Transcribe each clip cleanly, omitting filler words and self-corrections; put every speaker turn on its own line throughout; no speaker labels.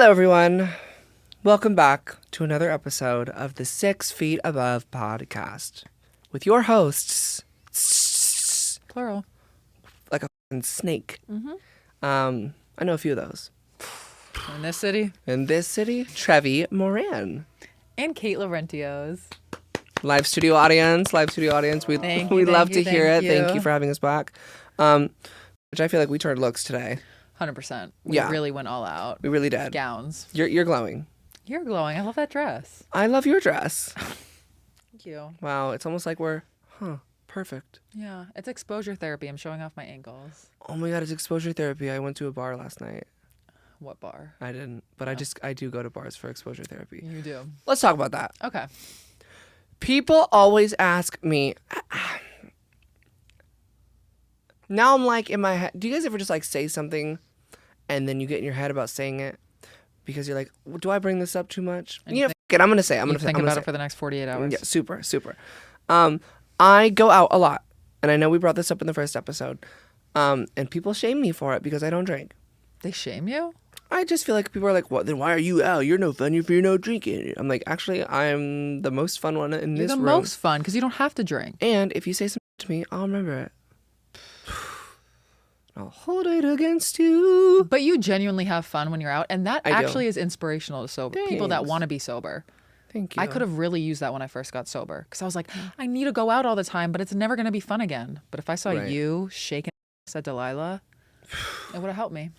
Hello, everyone. Welcome back to another episode of the 6 Feet Above podcast with your hosts,
plural,
like a f***ing snake.
Mm-hmm.
I know a few of those.
In this city.
In this city, Trevi Moran.
And Kate Laurentios.
Live studio audience. We love to hear it. Thank you for having us back. Which I feel like we turned looks today.
100%. We really went all out.
We really did.
Gowns.
You're glowing.
You're glowing. I love that dress.
I love your dress.
Thank you.
Wow, it's almost like we're, perfect.
Yeah, it's exposure therapy. I'm showing off my ankles.
Oh my God, it's exposure therapy. I went to a bar last night.
What bar?
I didn't, but I do go to bars for exposure therapy.
You do.
Let's talk about that.
Okay.
People always ask me, now I'm like in my head, do you guys ever just like say something and then you get in your head about saying it because you're like, do I bring this up too much?
And
I'm going to say it.
Think about it for the next 48 hours.
Yeah, super. I go out a lot, and I know we brought this up in the first episode, and people shame me for it because I don't drink.
They shame you?
I just feel like people are like, well, then why are you out? You're no fun if you're no drinking. I'm like, actually, I'm the most fun one in this room.
You're the most fun because you don't have to drink.
And if you say something to me, I'll remember it. I'll hold it against you.
But you genuinely have fun when you're out, and that actually is inspirational to people that
Thanks.
want to be sober.
Thank you.
I could have really used that when I first got sober because I was like, I need to go out all the time, but it's never going to be fun again. But if I saw you shaking at Delilah, it would have helped me.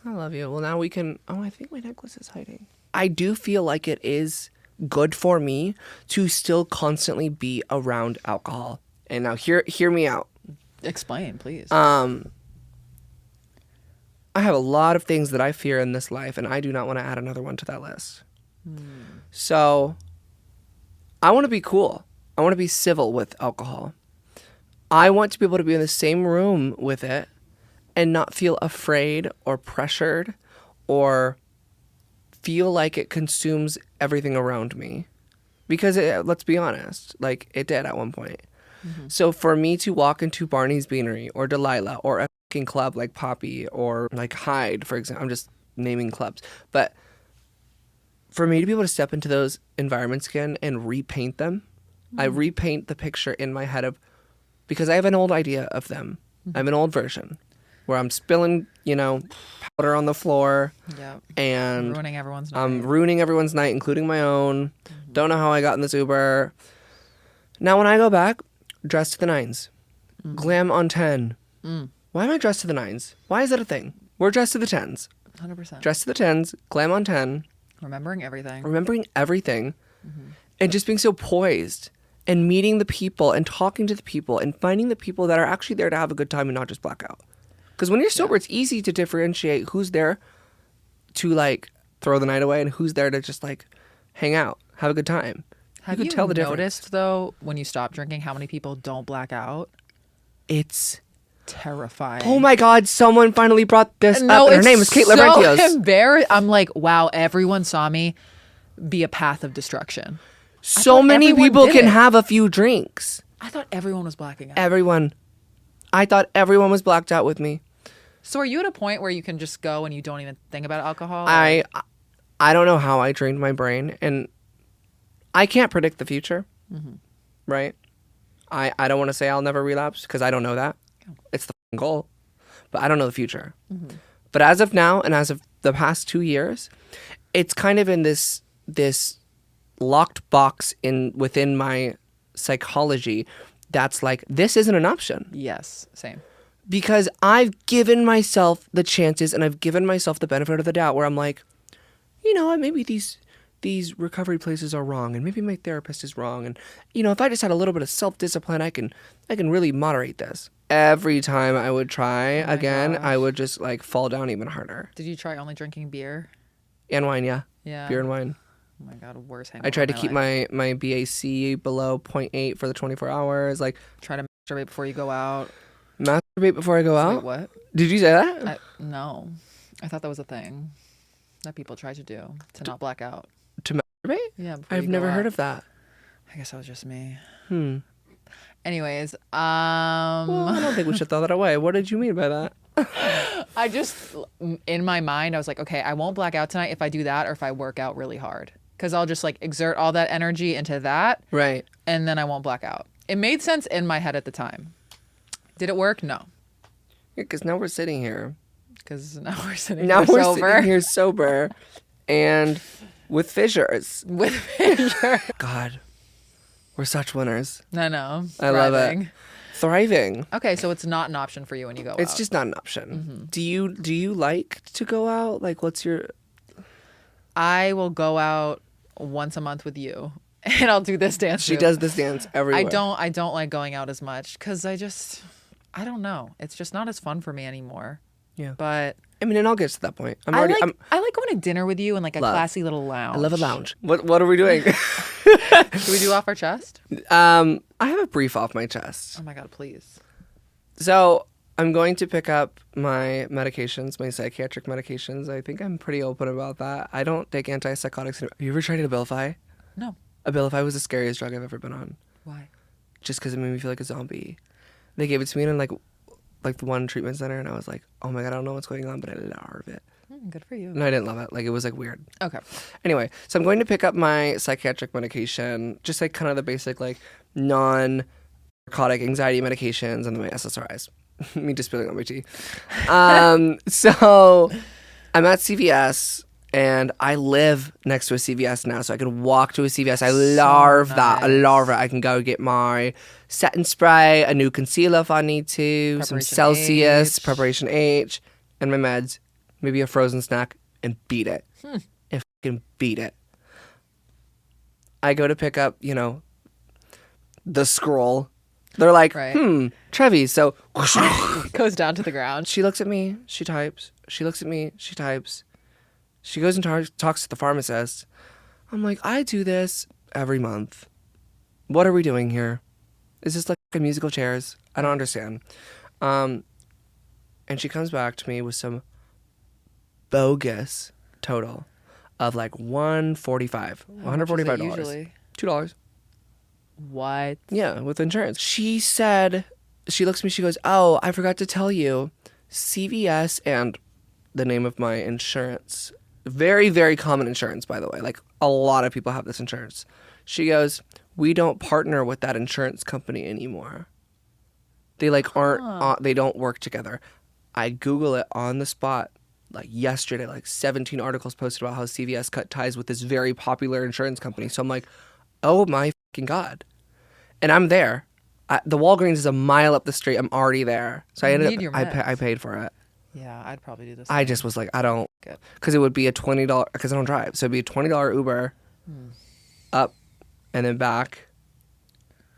I love you. Well, now we can... Oh, I think my necklace is hiding. I do feel like it is good for me to still constantly be around alcohol. And now hear me out.
Explain, please.
I have a lot of things that I fear in this life, and I do not want to add another one to that list. So I want to be cool. I want to be civil with alcohol. I want to be able to be in the same room with it and not feel afraid or pressured or feel like it consumes everything around me. Because let's be honest, like it did at one point. Mm-hmm. So for me to walk into Barney's Beanery or Delilah or a fucking club like Poppy or like Hyde, for example, I'm just naming clubs. But for me to be able to step into those environments again and repaint them, I repaint the picture in my head because I have an old idea of them. I have an old version where I'm spilling, powder on the floor.
Yep.
And
ruining everyone's night.
I'm ruining everyone's night, including my own. Don't know how I got in this Uber. Now when I go back, dressed to the nines. Glam on 10. Why am I dressed to the nines? Why is that a thing? We're dressed to the 10s.
100%.
Dressed to the 10s, glam on 10.
Remembering everything.
And just being so poised and meeting the people and talking to the people and finding the people that are actually there to have a good time and not just black out. Because when you're sober, it's easy to differentiate who's there to like throw the night away and who's there to just like hang out, have a good time.
Have you
tell the
noticed though when you stop drinking how many people don't black out?
It's
terrifying.
Oh my God, someone finally brought this up. And her name is Kate Laurentios.
So embarrassed. I'm like, wow, everyone saw me be a path of destruction.
So many people can have a few drinks.
I thought everyone was blacking out.
I thought everyone was blacked out with me.
So are you at a point where you can just go and you don't even think about alcohol?
I don't know how I trained my brain, and I can't predict the future, right? I don't want to say I'll never relapse because I don't know that. It's the goal, but I don't know the future. But as of now and as of the past 2 years, it's kind of in this locked box within my psychology that's like, this isn't an option.
Yes, same.
Because I've given myself the chances and I've given myself the benefit of the doubt where I'm like, you know what, maybe these recovery places are wrong and maybe my therapist is wrong. And, if I just had a little bit of self-discipline, I can really moderate this. Every time I would try again, I would just like fall down even harder.
Did you try only drinking beer?
And wine, yeah.
Yeah.
Beer and wine.
Oh my God, worst hangover.
I tried to keep
life.
my BAC below 0.8 for the 24 hours. Like,
try to masturbate before you go out.
Masturbate before I go out?
Wait, what?
Did you say that?
No. I thought that was a thing that people try to do to not black out.
To masturbate?
Yeah.
I've never heard of that.
I guess that was just me.
Well,
Anyways,
I don't think we should throw that away. What did you mean by that?
I just, in my mind, I was like, okay, I won't black out tonight if I do that or if I work out really hard. Because I'll just like exert all that energy into that.
Right.
And then I won't black out. It made sense in my head at the time. Did it work? No.
Because now we're sitting here.
Because now we're sitting
here sober and with fissures.
With fissures.
God, we're such winners.
I know.
I love it. Thriving.
Okay, so it's not an option for you when you go out.
It's just not an option. Mm-hmm. Do you like to go out? Like, what's your...
I will go out once a month with you, and I'll do this dance.
She does this dance everywhere.
I don't like going out as much because I don't know. It's just not as fun for me anymore.
Yeah.
But
I mean, it all gets to that point.
I like going to dinner with you in like a classy little lounge.
I love a lounge. What are we doing?
Should we do off our chest?
I have a brief off my chest.
Oh my God, please.
So I'm going to pick up my medications, my psychiatric medications. I think I'm pretty open about that. I don't take antipsychotics. Have you ever tried Abilify?
No.
Abilify was the scariest drug I've ever been on.
Why?
Just because it made me feel like a zombie. They gave it to me in like the one treatment center, and I was like, oh my God, I don't know what's going on, but I love it.
Good for you.
No, I didn't love it. Like, it was like weird.
Okay.
Anyway, so I'm going to pick up my psychiatric medication, just like kind of the basic like non-narcotic anxiety medications, and then my SSRIs. Me just spilling on my tea. So I'm at CVS, and I live next to a CVS now, so I can walk to a CVS. I love that. I love it. I can go get my setting spray, a new concealer if I need to, some Celsius, Preparation H, and my meds, maybe a frozen snack, and beat it. And fucking beat it. I go to pick up, the scroll. They're like, Trevi, so...
It goes down to the ground.
She looks at me, she types. She looks at me, she types. She goes and talks to the pharmacist. I'm like, I do this every month. What are we doing here? Is this like musical chairs? I don't understand. And she comes back to me with some bogus total of like $145. $145.
Usually?
$2.
What?
Yeah, with insurance. She said, she looks at me, she goes, oh, I forgot to tell you, CVS and the name of my insurance, very, very common insurance, by the way. Like, a lot of people have this insurance. She goes, we don't partner with that insurance company anymore. They like aren't, they don't work together. I Google it on the spot. Like yesterday, like 17 articles posted about how CVS cut ties with this very popular insurance company. So I'm like, oh my fucking God. And I'm there. The Walgreens is a mile up the street. I'm already there. So I ended up, I paid for it.
Yeah, I'd probably do this.
I just was like, I don't, because it would be a $20, because I don't drive. So it'd be a $20 Uber up and then back.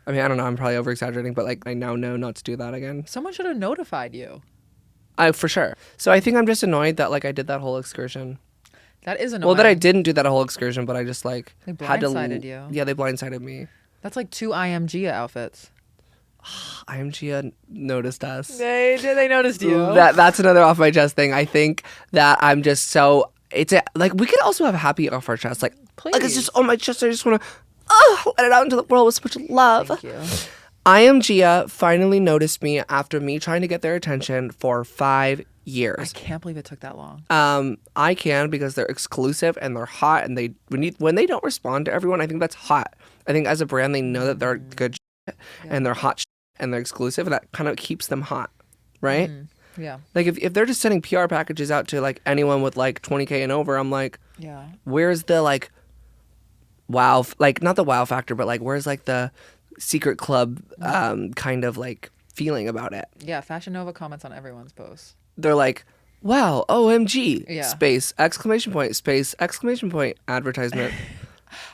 I mean, I don't know. I'm probably over exaggerating, but like I now know not to do that again.
Someone should have notified you.
For sure. So I think I'm just annoyed that like I did that whole excursion.
That is annoying.
Well, that I didn't do that whole excursion, but I just like
they blindsided you.
Yeah, they blindsided me.
That's like 2 IMG outfits.
IMG noticed us.
They noticed you.
That's another off my chest thing. I think that I'm just so like we could also have happy off our chest. Like,
please.
Like it's just on my chest. I just want to let it out into the world with so much love.
Thank you.
IMG finally noticed me after me trying to get their attention for 5 years.
I can't believe it took that long.
I can because they're exclusive and they're hot, and when they don't respond to everyone, I think that's hot. I think as a brand they know that they're good and they're hot and they're exclusive, and that kind of keeps them hot, right?
Yeah.
Like if they're just sending PR packages out to like anyone with like 20K and over, I'm like,
yeah,
where's the like wow, like not the wow factor, but like where's like the secret club kind of like feeling about it?
Yeah, Fashion Nova comments on everyone's posts.
They're like, wow, OMG,
yeah.
Space, exclamation point, space, exclamation point, advertisement.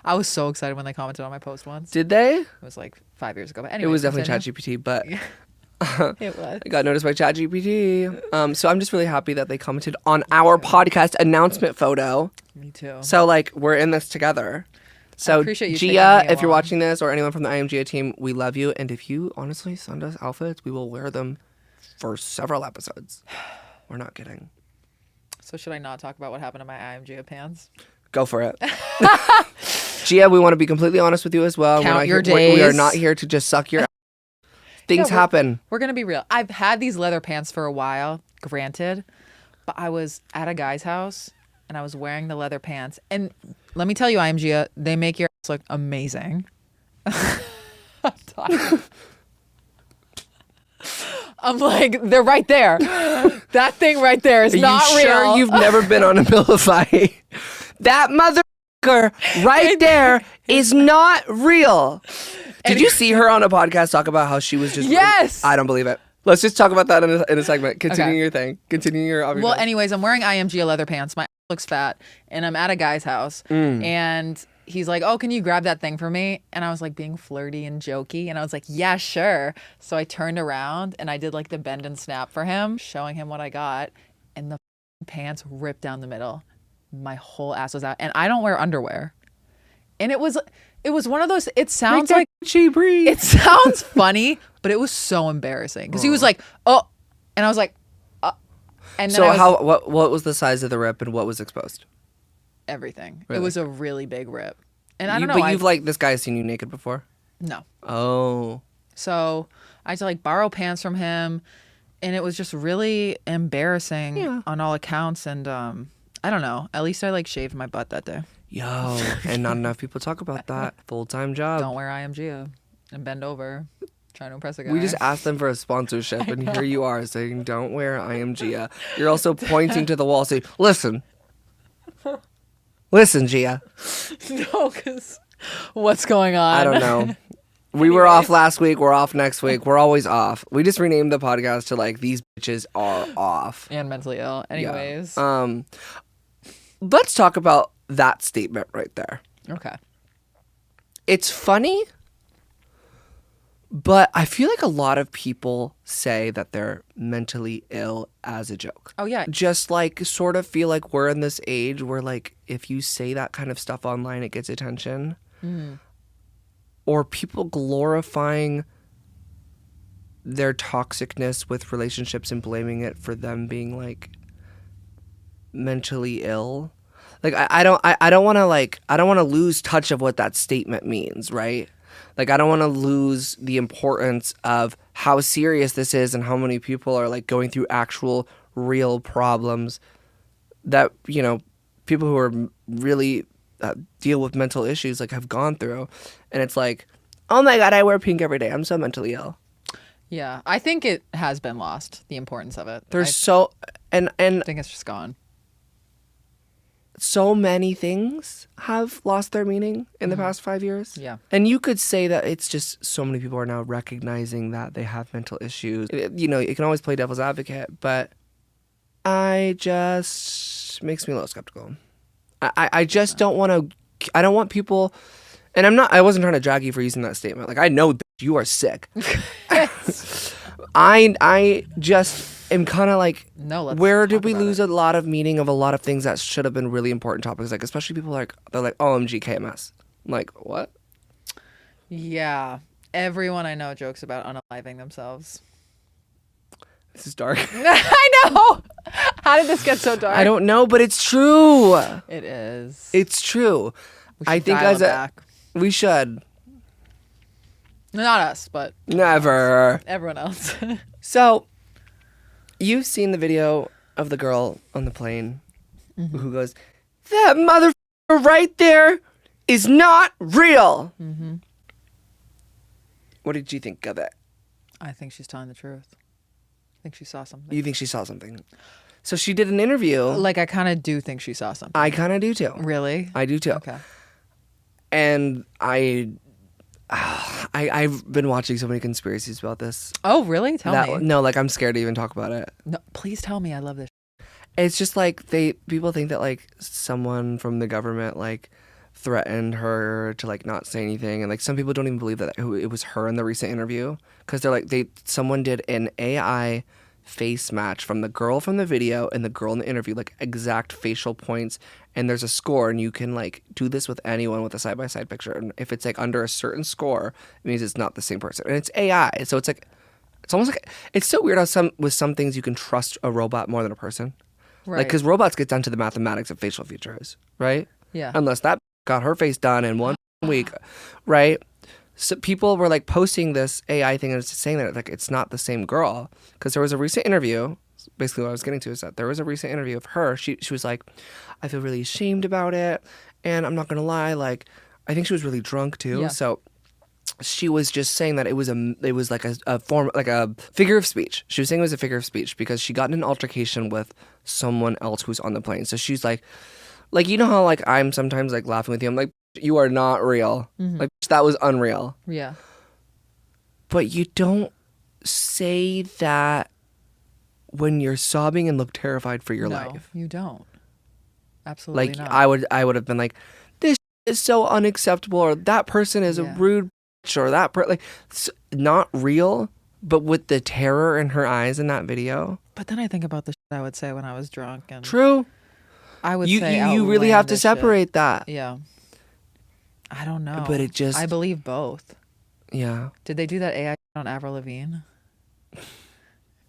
I was so excited when they commented on my post once.
Did they?
It was like 5 years ago. But anyway,
it was definitely ChatGPT, but
it was.
I got noticed by ChatGPT. So I'm just really happy that they commented on our podcast announcement photo.
Me too.
So like we're in this together. So
I appreciate you
Gia, if you're watching this, or anyone from the IMG team, we love you. And if you honestly send us outfits, we will wear them for several episodes. We're not kidding.
So should I not talk about what happened to my IMG pants?
Go for it. Gia, we want to be completely honest with you as well.
Count your days.
We are not here to just suck your Things happen.
We're going to be real. I've had these leather pants for a while, granted. but I was at a guy's house and I was wearing the leather pants. And let me tell you, IMG, they make your ass look amazing. I'm tired. I'm like, they're right there. That thing right there is not real.
Sure you've never been on Abilify? That motherfucker right there is not real. Did you see her on a podcast talk about how she was just...
Yes!
I don't believe it. Let's just talk about that in a segment. Continue your thing. Continue your...
Well, anyways, I'm wearing IMG leather pants. My looks fat. And I'm at a guy's house. And he's like, oh, can you grab that thing for me? And I was like being flirty and jokey. And I was like, yeah, sure. So I turned around and I did like the bend and snap for him, showing him what I got. And the pants ripped down the middle. My whole ass was out. And I don't wear underwear. And it was one of those, it sounds like
she breathe.
It sounds funny, but it was so embarrassing. Because he was like, oh. And I was like, and then
so what was the size of the rip and what was exposed?
Everything.
Really?
It was a really big rip. And I don't know.
But you've like, this guy's seen you naked before?
No.
Oh.
So I had to like borrow pants from him. And it was just really embarrassing on all accounts. And I don't know. At least I like shaved my butt that day.
Yo, and not enough people talk about that. Full-time job.
Don't wear IMG and bend over. Trying to impress a guy.
We just asked them for a sponsorship, and here you are saying, don't wear IMG. You're also pointing to the wall saying, listen. Listen, Gia.
No, because what's going on?
I don't know. We were off last week. We're off next week. We're always off. We just renamed the podcast to like, these bitches are off.
And mentally ill. Anyways.
Yeah. Let's talk about that statement right there.
Okay.
It's funny, but I feel like a lot of people say that they're mentally ill as a joke.
Oh, yeah.
Just like sort of feel like we're in this age where like if you say that kind of stuff online, it gets attention. Or people glorifying their toxicness with relationships and blaming it for them being like mentally ill. Like I don't want to lose touch of what that statement means, right? Like I don't want to lose the importance of how serious this is and how many people are like going through actual real problems that, you know, people who are really deal with mental issues like have gone through. And it's like, oh my God, I wear pink every day. I'm so mentally ill.
Yeah, I think it has been lost, the importance of it.
There's
I think it's just gone.
So many things have lost their meaning in the past 5 years.
Yeah.
And you could say that it's just so many people are now recognizing that they have mental issues. You know, you can always play devil's advocate, but I just makes me a little skeptical. I just don't want to, I don't want people, and I wasn't trying to drag you for using that statement. Like, I know you are sick. I just am kind of like, where did we lose a lot of meaning of a lot of things that should have been really important topics? Like, especially people they're like, OMG KMS. I'm like, what?
Yeah. Everyone I know jokes about unaliving themselves.
This is dark.
I know. How did this get so dark?
I don't know, but it's true.
It is.
It's true. I think we should.
Not us, but
never.
Everyone else.
So, you've seen the video of the girl on the plane who goes, that motherfucker right there is not real. What did you think of it?
I think she's telling the truth. I think she saw something.
You think she saw something? So she did an interview.
Like, I kind of do think she saw something.
I kind of do too.
Really?
I do too.
Okay.
And I've been watching so many conspiracies about this.
Oh, really? Tell me.
No, like I'm scared to even talk about it.
No, please tell me. I love this.
It's just like people think that like someone from the government like threatened her to like not say anything, and like some people don't even believe that it was her in the recent interview because they're like someone did an AI face match from the girl from the video and the girl in the interview, like exact facial points, and there's a score, and you can like do this with anyone with a side-by-side picture, and if it's like under a certain score, it means it's not the same person, and it's AI, so it's like it's almost like it's so weird how with some things you can trust a robot more than a person, right? Like because robots get down to the mathematics of facial features, right?
Yeah.
Unless that got her face done in 1 week, right? So people were like posting this AI thing and it's saying that like it's not the same girl because there was a recent interview basically what I was getting to is that there was a recent interview of her. She was like, I feel really ashamed about it, and I'm not gonna lie, like I think she was really drunk too.
Yeah.
So she was just saying that it was like a form, like a figure of speech. She was saying it was a figure of speech because she got in an altercation with someone else who's on the plane. So she's like you know how like I'm sometimes like laughing with you. I'm like, you are not real. Like that was unreal.
Yeah.
But you don't say that when you're sobbing and look terrified for your life.
You don't. Absolutely
Like
not.
I would have been like, this is so unacceptable, or that person is a rude bitch, or that like not real. But with the terror in her eyes in that video.
But then I think about the shit I would say when I was drunk, and
True.
I would
You
say
you really have to
outlandish
separate
shit.
that.
Yeah. I don't know.
But it just
I believe both.
yeah.
Did they do that AI on Avril Lavigne?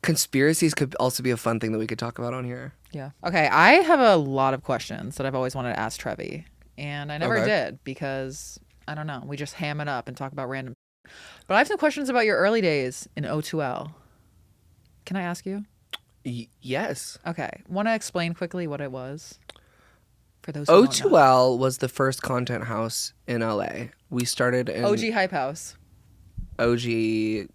Conspiracies could also be a fun thing that we could talk about on here.
Yeah. Okay, I have a lot of questions that I've always wanted to ask Trevi, and I never did because I don't know. We just ham it up and talk about random. But I have some questions about your early days in O2L. Can I ask you?
Yes.
Okay. Want to explain quickly what it was? For those who don't know.
O2L was the first content house in LA. We started in
OG Hype House.
OG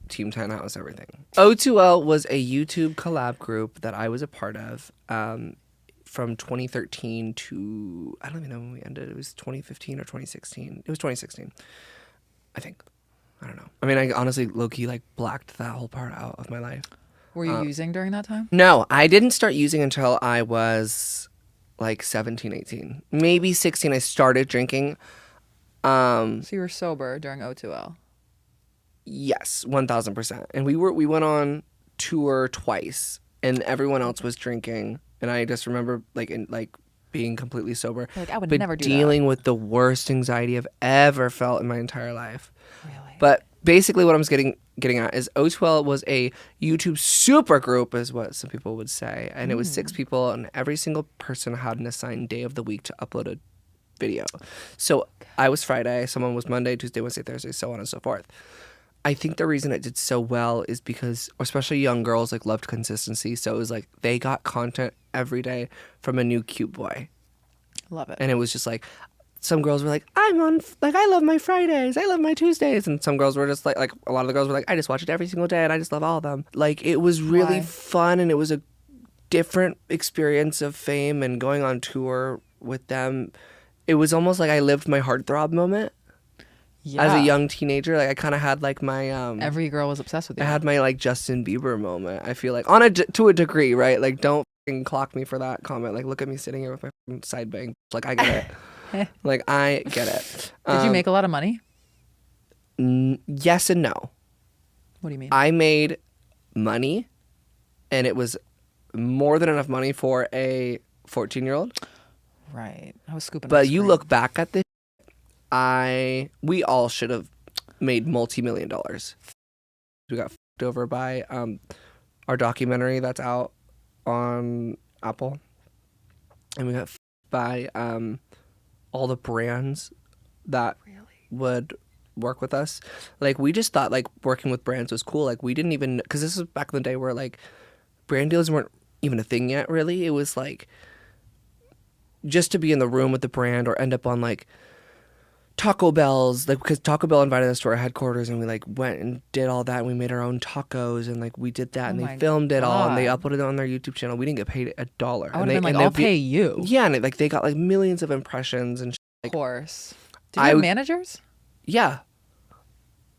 Team 10 House, everything. O2L was a YouTube collab group that I was a part of from 2013 to, I don't even know when we ended. It was 2015 or 2016. It was 2016, I think. I don't know. I mean, I honestly low-key like blacked that whole part out of my life.
Were you using during that time?
No, I didn't start using until I was like 17, 18. Maybe 16 I started drinking.
So you were sober during O2L?
Yes, 1000%. And we went on tour twice, and everyone else was drinking, and I just remember being completely sober.
Like I would
but
never do
dealing with the worst anxiety I've ever felt in my entire life.
Really?
But basically what I'm getting at is O2L was a YouTube super group, is what some people would say. And it was 6 people, and every single person had an assigned day of the week to upload a video. So I was Friday, someone was Monday, Tuesday, Wednesday, Thursday, so on and so forth. I think the reason it did so well is because, especially young girls, like loved consistency. So it was like they got content every day from a new cute boy.
Love it.
And it was just like, some girls were like, I love my Fridays, I love my Tuesdays. And some girls were just like a lot of the girls were like, I just watch it every single day and I just love all of them. Like, it was really fun, and it was a different experience of fame and going on tour with them. It was almost like I lived my heartthrob moment.
Yeah.
As a young teenager, like I kind of had like my
every girl was obsessed with you.
I had my like Justin Bieber moment. I feel like to a degree, right? Like, don't fucking clock me for that comment. Like, look at me sitting here with my side bang. Like, I get it. Like, I get it.
Did you make a lot of money?
Yes and no.
What do you mean?
I made money, and it was more than enough money for a 14-year-old.
Right. I was scooping.
But you look back at this, we all should have made multi-million dollars. We got fucked over by our documentary that's out on Apple, and we got fucked by all the brands that would work with us. Like, we just thought like working with brands was cool. Like, we didn't even, because this was back in the day where like brand deals weren't even a thing yet, really. It was like just to be in the room with the brand or end up on like Taco Bell's, like, because Taco Bell invited us to our headquarters, and we like went and did all that, and we made our own tacos, and like we did that, and they filmed it all, and they uploaded it on their YouTube channel. We didn't get paid $1.
I would have been like, I'll pay you.
Yeah, and they got like millions of impressions and
of course. Did you have managers?
Yeah.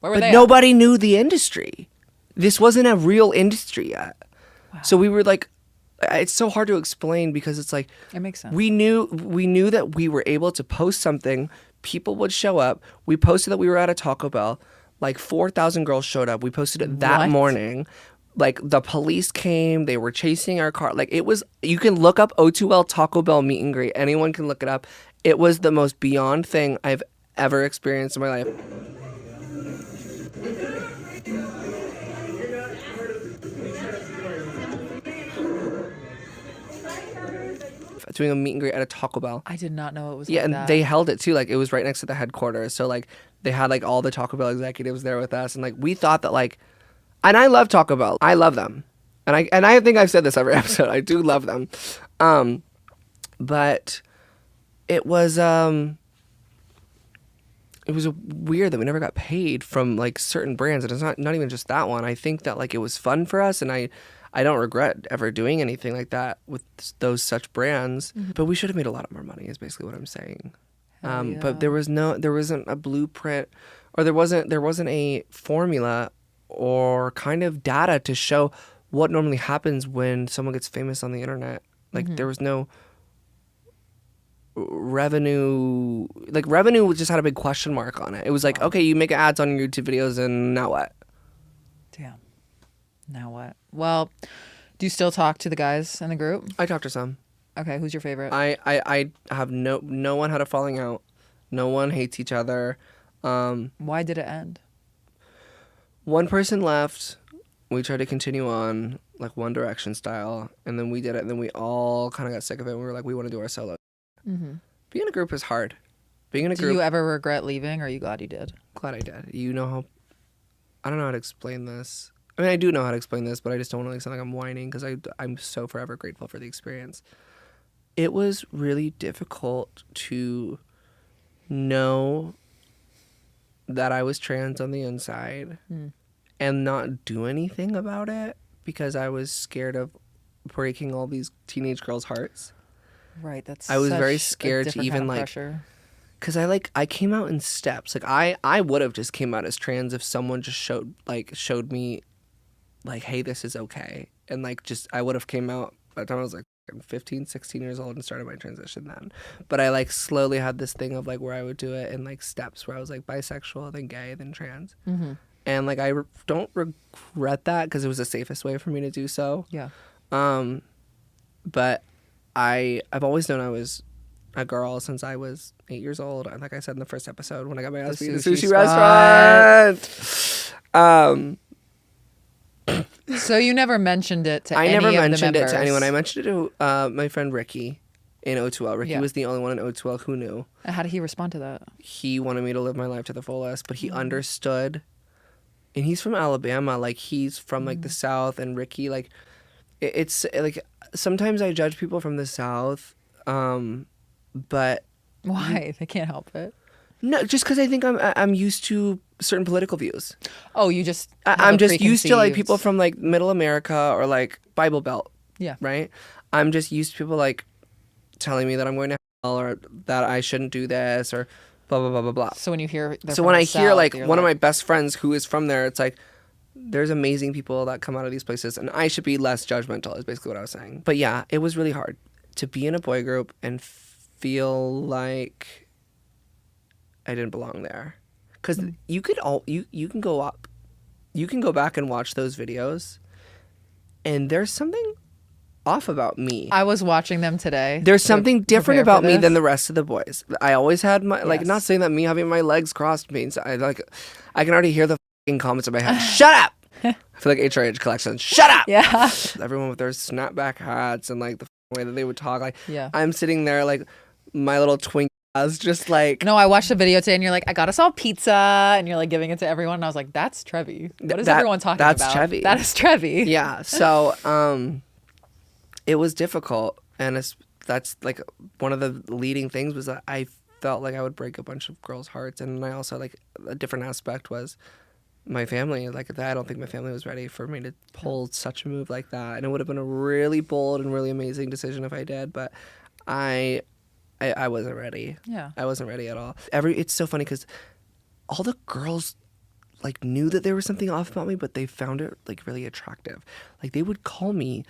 Where were
but
they
nobody knew the industry. This wasn't a real industry yet. Wow. So we were like, it's so hard to explain because it's like,
it makes sense.
We knew that we were able to post something. People would show up. We posted that we were at a Taco Bell. Like 4,000 girls showed up. We posted it that morning. Like, the police came. They were chasing our car. Like, it was, you can look up O2L Taco Bell meet and greet. Anyone can look it up. It was the most beyond thing I've ever experienced in my life. Doing a meet and greet at a Taco Bell.
I did not know it was
like
and
that. They held it too. Like, it was right next to the headquarters. So like they had like all the Taco Bell executives there with us, and like we thought that like, and I love Taco Bell. I love them. I think I've said this every episode. I do love them. But it was weird that we never got paid from like certain brands, and it's not even just that one. I think that like it was fun for us, and I don't regret ever doing anything like that with those such brands. But we should have made a lot more money is basically what I'm saying.
Yeah.
But there wasn't a blueprint, or there wasn't a formula or kind of data to show what normally happens when someone gets famous on the internet. Like there was no revenue. Like revenue just had a big question mark on it. It was like, okay, you make ads on your YouTube videos, and now what?
Damn. Now what? Well, do you still talk to the guys in the group?
I talked to some.
Okay, who's your favorite?
I have no one had a falling out. No one hates each other.
Why did it end?
One person left. We tried to continue on like One Direction style, and then we did it, and then we all kind of got sick of it, and we were like, we want to do our solo. Being in a group is hard. Being in a group.
Do you ever regret leaving, or are you glad you did?
Glad I did. You know how... I don't know how to explain this. I mean, I do know how to explain this, but I just don't want to like sound like I'm whining, because I'm so forever grateful for the experience. It was really difficult to know that I was trans on the inside and not do anything about it, because I was scared of breaking all these teenage girls' hearts.
Right, that's
I was
such
very
a
scared to
different
even
kind of
like...
pressure.
Because I came out in steps. Like I would have just came out as trans if someone just showed me like, hey, this is okay. And like just I would have came out by the time I was like 15, 16 years old and started my transition then. But I like slowly had this thing of like where I would do it in like steps, where I was like bisexual, then gay, then trans. And like I don't regret that, because it was the safest way for me to do so.
Yeah.
But I've always known I was a girl since I was 8 years old. And like I said in the first episode, when I got my ass beat at the sushi restaurant.
So you never mentioned it to
I
any
never
of the
mentioned it
members?
to anyone. I mentioned it to my friend Ricky in O2L. Ricky was the only one in O2L who knew.
How did he respond to that?
He wanted me to live my life to the fullest, but he understood. And he's from Alabama. Like, he's from like the South, and Ricky, like, it's like sometimes I judge people from the South, but
Why? They can't help it.
no, just because I think I'm used to certain political views.
Oh, you just
I'm just used to like
preconceived-
people from like Middle America or like Bible Belt.
Yeah.
Right. I'm just used to people like telling me that I'm going to hell, or that I shouldn't do this, or blah blah blah blah blah.
So when you hear,
So when I hear like one of my best friends who is from there, it's like there's amazing people that come out of these places, and I should be less judgmental. Is basically what I was saying. But yeah, it was really hard to be in a boy group and feel like I didn't belong there, because you can go up, you can go back and watch those videos, and there's something off about me.
I was watching them today.
There's something different about me
this.
than the rest of the boys. I always had my like,
Yes.
not saying that me having my legs crossed means I can already hear the fucking comments in my head. Shut up! I feel like HRH collection. Shut up!
Yeah.
Everyone with their snapback hats and like the way that they would talk. Like,
Yeah.
I'm sitting there like my little twink ass, just like.
No, I watched the video today, and you're like, I got us all pizza, and you're like giving it to everyone, and I was like, that's Trevi. What is everyone talking about?
That's Trevi.
That is Trevi.
Yeah. So it was difficult, and that's like one of the leading things was that I felt like I would break a bunch of girls' hearts, and I also like a different aspect was my family. Like that, I don't think my family was ready for me to pull such a move like that, and it would have been a really bold and really amazing decision if I did, but I wasn't ready.
Yeah.
I wasn't ready at all. It's so funny because all the girls like knew that there was something off about me, but they found it like really attractive. Like they would call me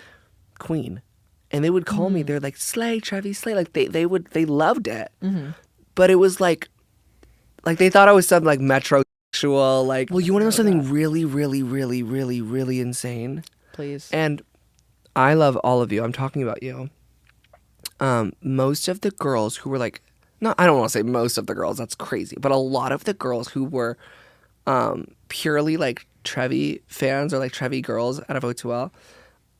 queen, and they would call me, they're like, slay Trevi, slay. Like they loved it. But it was like they thought I was some like metrosexual, like, well, you want to know something really, really, really, really, really insane?
Please.
And I love all of you. I'm talking about you. Most of the girls who were like, I don't want to say most of the girls, that's crazy, but a lot of the girls who were purely like Trevi fans or like Trevi girls out of O2L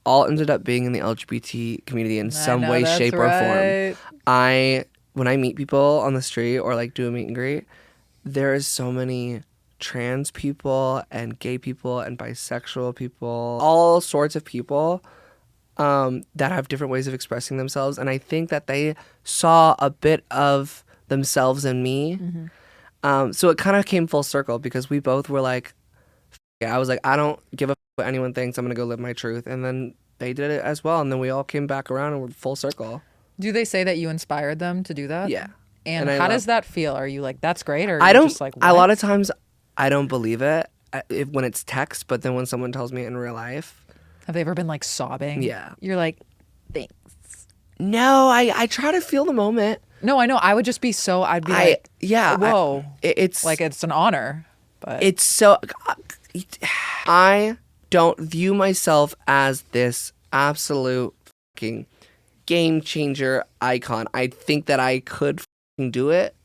all ended up being in the LGBT community in some way, shape, or form. When I meet people on the street or like do a meet and greet, there is so many trans people and gay people and bisexual people, all sorts of people that have different ways of expressing themselves. And I think that they saw a bit of themselves in me. So it kind of came full circle because we both were like, I was like, I don't give a what anyone thinks. I'm going to go live my truth. And then they did it as well. And then we all came back around and we're full circle.
Do they say that you inspired them to do that?
Yeah.
And how does that feel? Are you like, that's great? Or
I
you're
don't,
just like,
a lot
what?
of times I don't believe it when it's text, but then when someone tells me in real life.
Have they ever been like sobbing?
Yeah.
You're like, thanks.
No, I try to feel the moment.
No, I know. I would just be so, I'd be like,
yeah.
whoa.
It's
like, it's an honor. But
it's so, I don't view myself as this absolute fucking game changer icon. I think that I could fucking do it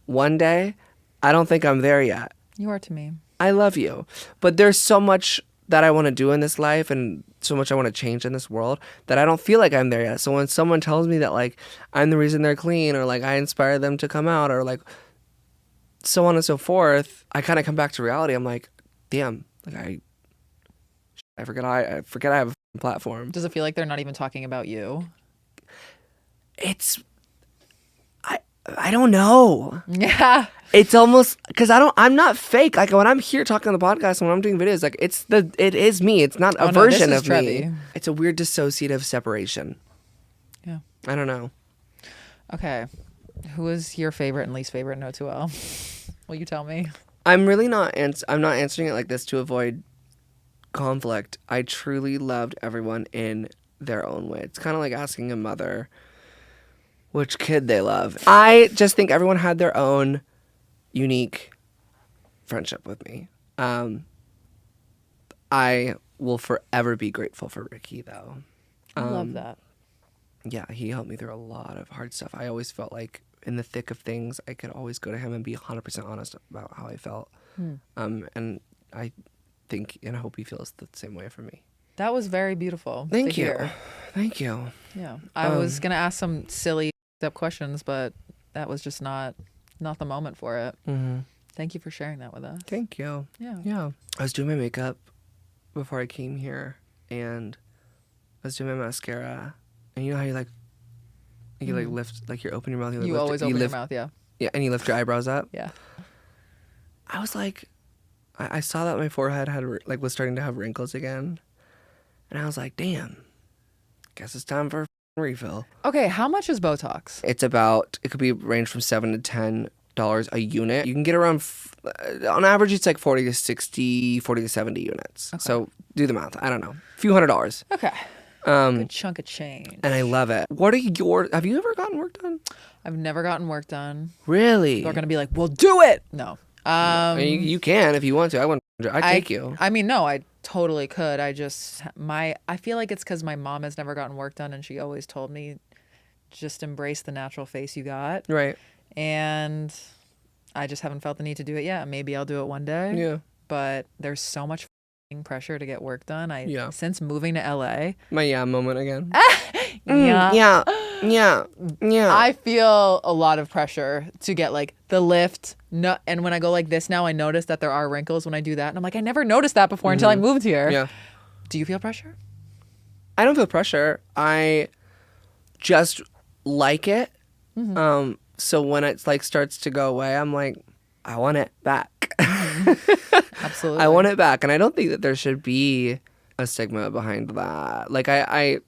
one day. I don't think I'm there yet.
You are to me.
I love you. But there's so much that I want to do in this life and so much I want to change in this world that I don't feel like I'm there yet. So when someone tells me that like I'm the reason they're clean or like I inspire them to come out or like so on and so forth, I kind of come back to reality. I'm like, damn, like I forget I have a platform.
Does it feel like they're not even talking about you?
It's I don't know.
Yeah.
It's almost because I'm not fake. Like when I'm here talking on the podcast and when I'm doing videos, like it is me. It's not a version
this is
of
Trevi.
me. It's a weird dissociative separation.
Yeah.
I don't know.
Okay. Who is your favorite and least favorite in O2L? Will you tell me?
I'm really not. I'm not answering it like this to avoid conflict. I truly loved everyone in their own way. It's kind of like asking a mother which kid they love. I just think everyone had their own unique friendship with me. I will forever be grateful for Ricky, though.
I love that.
Yeah, he helped me through a lot of hard stuff. I always felt like in the thick of things, I could always go to him and be 100% honest about how I felt. And I think and I hope he feels the same way for me.
That was very beautiful.
Thank
to
you.
hear.
Thank you.
Yeah. I was going to ask some silly up questions, but that was just not the moment for it. Thank you for sharing that with us.
Thank you.
Yeah.
I was doing my makeup before I came here, and I was doing my mascara, and you know how you like lift, like you open your mouth.
You always open your mouth, yeah.
Yeah, and you lift your eyebrows up.
Yeah.
I was like, I saw that my forehead was starting to have wrinkles again, and I was like, damn, guess it's time for a refill.
Okay, how much is Botox?
It could be range from $7 to $10 a unit. You can get around, on average, it's like 40 to 60, 40 to 70 units. Okay. So do the math. I don't know. A few $100s.
Okay. Good chunk of change.
And I love it. Have you ever gotten work done?
I've never gotten work done.
Really?
People are going to be like, well, do it. No.
You can if you want to. I'd take you.
I mean, no, I totally could. I feel like it's because my mom has never gotten work done and she always told me, just embrace the natural face you got.
Right.
And I just haven't felt the need to do it yet. Maybe I'll do it one day.
Yeah.
But there's so much pressure to get work done. Since moving to LA.
My moment again.
Yeah.
Yeah.
I feel a lot of pressure to get like the lift. No, and when I go like this now, I notice that there are wrinkles when I do that. And I'm like, I never noticed that before until I moved here.
Yeah.
Do you feel pressure?
I don't feel pressure. I just like it. So when it's like starts to go away, I'm like, I want it back.
Absolutely.
I want it back. And I don't think that there should be a stigma behind that. Like I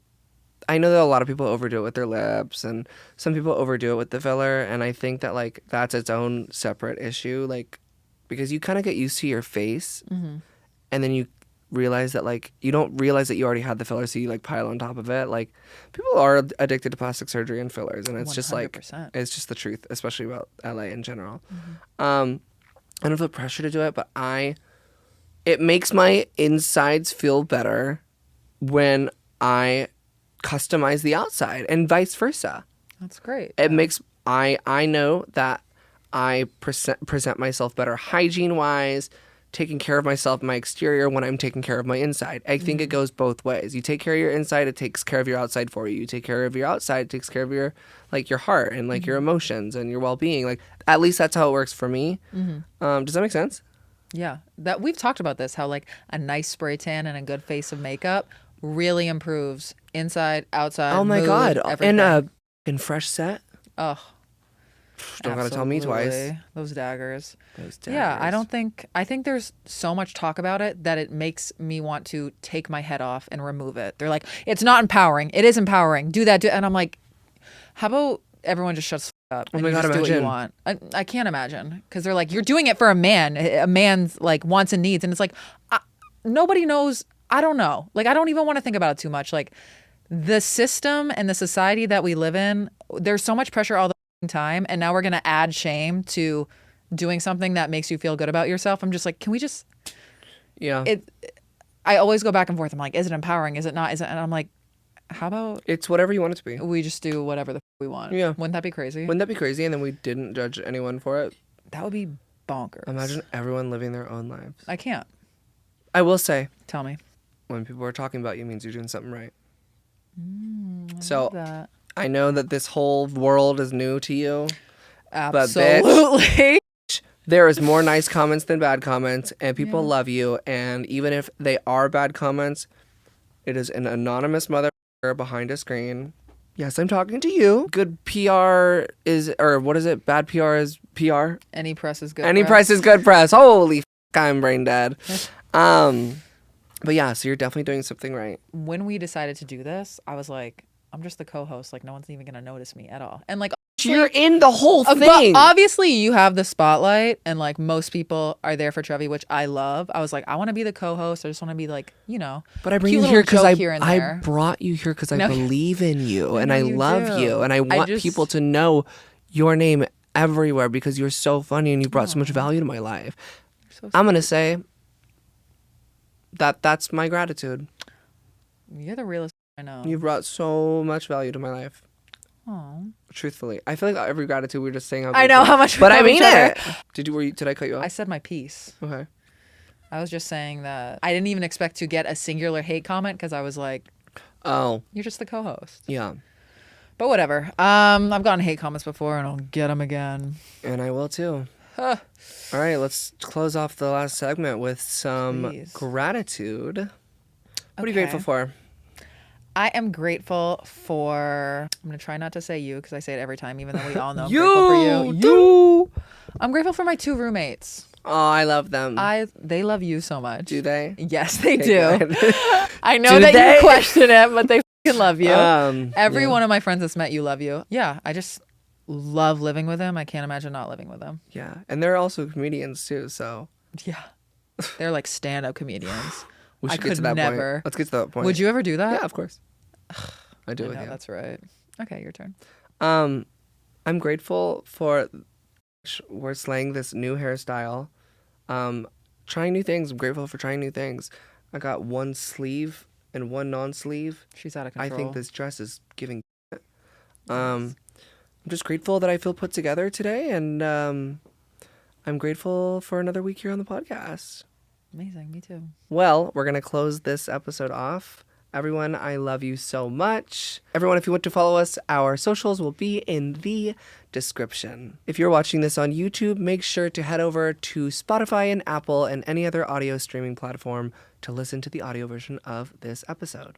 know that a lot of people overdo it with their lips and some people overdo it with the filler. And I think that like that's its own separate issue. Like, because you kind of get used to your face and then you realize that like you don't realize that you already had the filler, so you like pile on top of it. Like people are addicted to plastic surgery and fillers, and it's 100%. Just like it's just the truth, especially about LA in general. I don't feel pressure to do it, but it makes my insides feel better when I customize the outside and vice versa.
That's great.
It makes I know that I present myself better hygiene wise, taking care of myself, my exterior, when I'm taking care of my inside. I think it goes both ways. You take care of your inside, it takes care of your outside for you. You take care of your outside, it takes care of your heart and like your emotions and your well-being. Like at least that's how it works for me. Does that make sense?
Yeah. That we've talked about this, how like a nice spray tan and a good face of makeup really improves inside, outside,
Oh my
mood,
God.
everything.
And fresh set.
Oh,
Don't gotta tell me twice.
absolutely. Those daggers.
Those
Yeah,
daggers.
I think there's so much talk about it that it makes me want to take my head off and remove it. They're like, it's not empowering. It is empowering. Do that. And I'm like, how about everyone just shuts the f- up
Oh
and
my
you
God,
just do what you
imagine.
want? I can't imagine because they're like, you're doing it for a man, a man's like wants and needs. And it's like, nobody knows. I don't know. Like, I don't even want to think about it too much. Like the system and the society that we live in, there's so much pressure all the time. And now we're going to add shame to doing something that makes you feel good about yourself. I'm just like, can we just,
Yeah.
I always go back and forth. I'm like, is it empowering? Is it not? Is it? And I'm like, how about
It's whatever you want it to be.
we just do whatever the f- we want?
Yeah.
Wouldn't that be crazy?
Wouldn't that be crazy? And then we didn't judge anyone for it.
That would be bonkers.
Imagine everyone living their own lives.
I can't.
I will say,
Tell me.
when people are talking about you means you're doing something right.
I
So
love that.
I know that this whole world is new to you.
Absolutely.
There is more nice comments than bad comments, and people
Yeah.
love you. And even if they are bad comments, it is an anonymous motherfucker behind a screen. Yes, I'm talking to you. Good PR is, or what is it? Bad PR is PR.
Any press is good.
Any
press.
price is good press. Holy f***, I'm brain dead. But yeah, so you're definitely doing something right.
When we decided to do this, I was like, I'm just the co-host. Like, no one's even gonna notice me at all. And like,
You're in the whole
but
thing.
obviously, you have the spotlight, and like most people are there for Trevi, which I love. I was like, I want to be the co-host. I just want to be like, you know.
But I bring
cute
you
little
here because
joke here and
I
there.
brought you here because I
No.
believe in you and
know
I
you
love
do.
you and I want
just-
people to know your name everywhere because you're so funny and you brought so much value to my life.
So
I'm gonna say that's my gratitude.
You're the realest I know.
You brought so much value to my life.
Oh.
Truthfully, I feel like every gratitude we're just saying. How
I know
grateful-
how much we
but I
love
mean
each other.
it. Did I cut you off?
I said my piece.
Okay.
I was just saying that I didn't even expect to get a singular hate comment because I was like,
Oh
you're just the co-host.
yeah,
But whatever. I've gotten hate comments before and I'll get them again.
and I will too.
Huh.
All right, let's close off the last segment with some
Please.
gratitude. What are you
Okay.
grateful for?
I am grateful for. I'm gonna try not to say you because I say it every time, even though we all know I'm
You,
grateful for you.
you.
I'm grateful for my 2 roommates.
Oh, I love them.
They love you so much.
Do they?
Yes, they
Okay,
do.
good.
I know
Do
that
they?
you question it, but they fucking love you. Every
yeah.
one of my friends that's met you love you. Yeah, I just love living with them. I can't imagine not living with them.
Yeah, and they're also comedians too, so
Yeah, they're like stand-up comedians.
we should
I
get to
could
that
never.
point. Let's get to that point.
Would you ever do that?
Yeah, of course. I do
I
it
know,
with you.
that's right. Okay, your turn.
I'm grateful for we're slaying this new hairstyle. Trying new things. I'm grateful for trying new things. I got one sleeve and one non-sleeve.
She's out of
I
control.
think this dress is giving. I'm just grateful that I feel put together today, and I'm grateful for another week here on the podcast.
Amazing. Me too.
Well, we're going to close this episode off. Everyone, I love you so much. Everyone, if you want to follow us, our socials will be in the description. If you're watching this on YouTube, make sure to head over to Spotify and Apple and any other audio streaming platform to listen to the audio version of this episode.